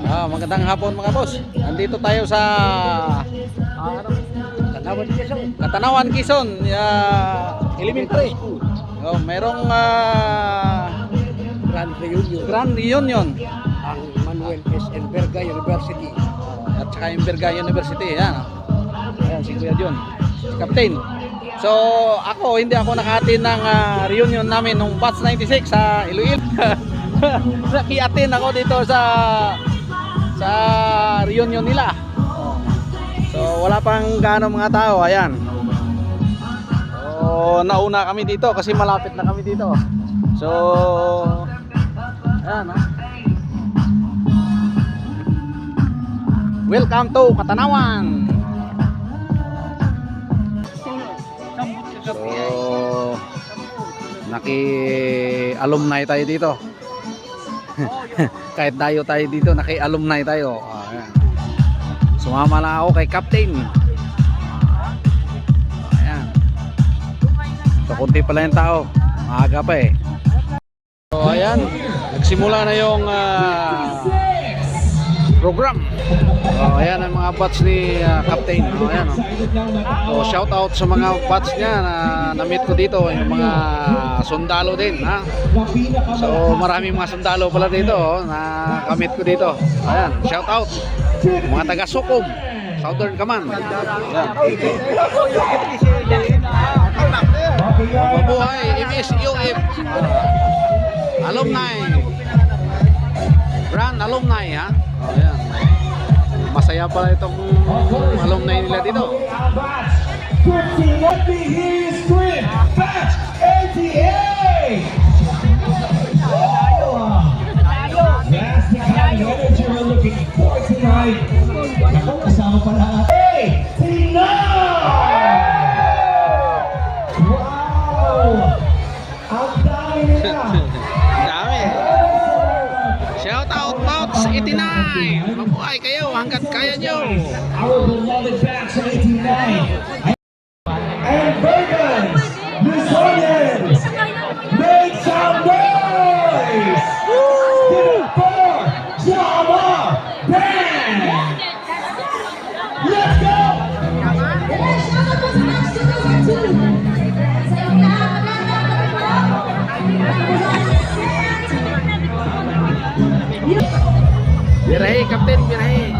Magandang hapon mga boss. Nandito tayo sa Tanawan Quezon. Katanawan, Quezon, Elementary. Merong Grand Reunion. Grand Reunion Ang Manuel S. Enverga University. at saka Imberga University. Yan. Ayan si Kuya John, si Captain. So hindi ako naka-attend ng reunion namin nung batch 96 sa Iloilo. Naki-attend ako dito sa reunion nila. So wala pang gaano mga tao. Ayan. So nauna kami dito kasi malapit na kami dito. So ayan, welcome to Katanawan. So naki-alumni tayo dito. Kahit dayo tayo dito, naki-alumni tayo. Ayan. Sumama lang ako kay Captain. Ayan. So kunti pala yung tao. Maaga pa eh. So ayan, nagsimula na yung program. Ayan ang mga batch ni Captain. Ayan, so shout out sa mga batch niya na na-meet ko dito, yung mga sundalo din, ha. So maraming mga sundalo pala dito na ka-meet ko dito. Ayan, shout out mga taga Sukom, Southern Command. Ayan. Mabuhay MSUF alumni, Grand alumni, ha. Ayan. Masaya pala itong alumni nila dito. Kasama pala. Hey! Wow! Ang dami nila! Dami. Shout out Bouts 89. Mabuhay kayo hanggat kaya nyo. Our beloved batch of 89. And Bergens, Misonians, make some noise! Give it for Java Band! Let's go! Birahe, Captain, birahe.